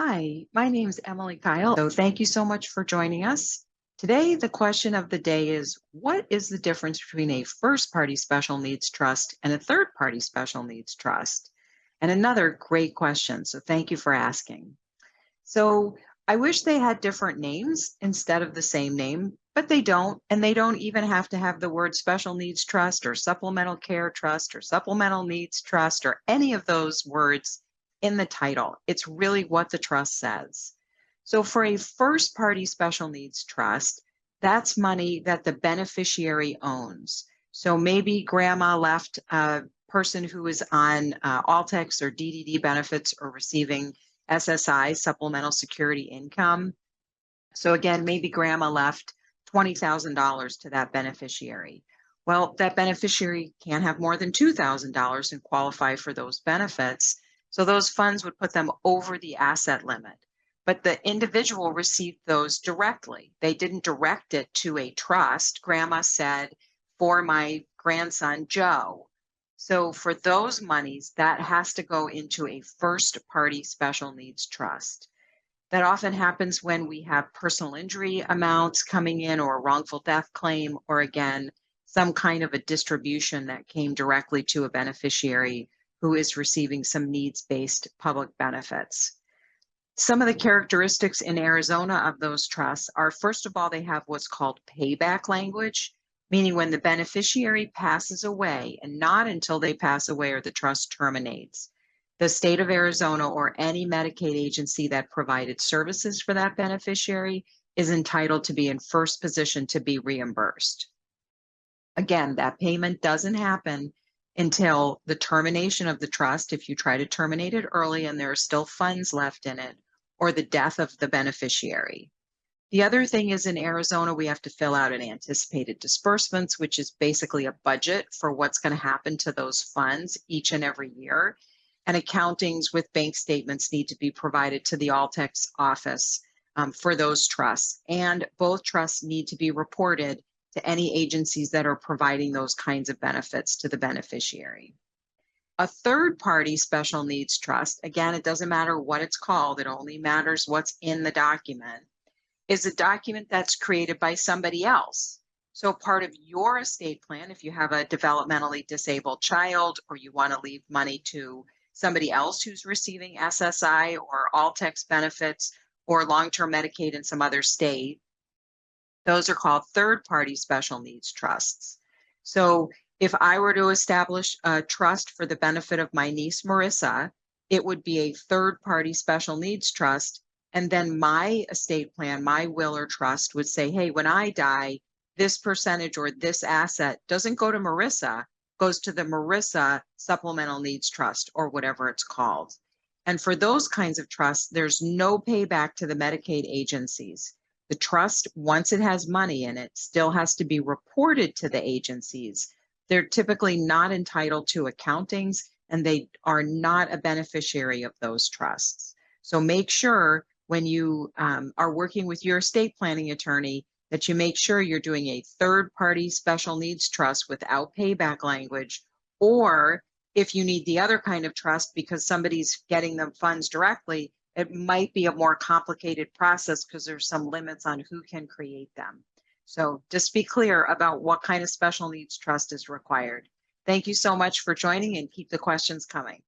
Hi, my name's Emily Kyle. So thank you so much for joining us. Today, the question of the day is, what is the difference between a first-party special needs trust and a third-party special needs trust? And another great question. So thank you for asking. So I wish they had different names instead of the same name, but they don't. And they don't even have to have the word special needs trust or supplemental care trust or supplemental needs trust or any of those words in the title. It's really what the trust says. So for a first party special needs trust, that's money that the beneficiary owns. So maybe grandma left a person who is on Altex or DDD benefits or receiving SSI, supplemental security income. So again, maybe grandma left $20,000 to that beneficiary. Well, that beneficiary can't have more than $2,000 and qualify for those benefits. So those funds would put them over the asset limit. But the individual received those directly. They didn't direct it to a trust. Grandma said, for my grandson, Joe. So for those monies, that has to go into a first party special needs trust. That often happens when we have personal injury amounts coming in or a wrongful death claim, or again, some kind of a distribution that came directly to a beneficiary who is receiving some needs-based public benefits. Some of the characteristics in Arizona of those trusts are, first of all, they have what's called payback language, meaning when the beneficiary passes away, and not until they pass away or the trust terminates, the state of Arizona or any Medicaid agency that provided services for that beneficiary is entitled to be in first position to be reimbursed. Again, that payment doesn't happen until the termination of the trust, if you try to terminate it early and there are still funds left in it, or the death of the beneficiary. The other thing is in Arizona, we have to fill out an anticipated disbursements, which is basically a budget for what's going to happen to those funds each and every year. And accountings with bank statements need to be provided to the Altex office for those trusts. And both trusts need to be reported to any agencies that are providing those kinds of benefits to the beneficiary. A third-party special needs trust, again, it doesn't matter what it's called, it only matters what's in the document, is a document that's created by somebody else. So part of your estate plan, if you have a developmentally disabled child or you want to leave money to somebody else who's receiving SSI or Altex benefits or long-term Medicaid in some other state, those are called third-party special needs trusts. So if I were to establish a trust for the benefit of my niece, Marissa, it would be a third-party special needs trust. And then my estate plan, my will or trust would say, hey, when I die, this percentage or this asset doesn't go to Marissa, goes to the Marissa Supplemental Needs Trust or whatever it's called. And for those kinds of trusts, there's no payback to the Medicaid agencies. The trust, once it has money in it, still has to be reported to the agencies. They're typically not entitled to accountings, and they are not a beneficiary of those trusts. So make sure when you are working with your estate planning attorney that you make sure you're doing a third-party special needs trust without payback language, or if you need the other kind of trust because somebody's getting them funds directly, it might be a more complicated process because there's some limits on who can create them. So just be clear about what kind of special needs trust is required. Thank you so much for joining and keep the questions coming.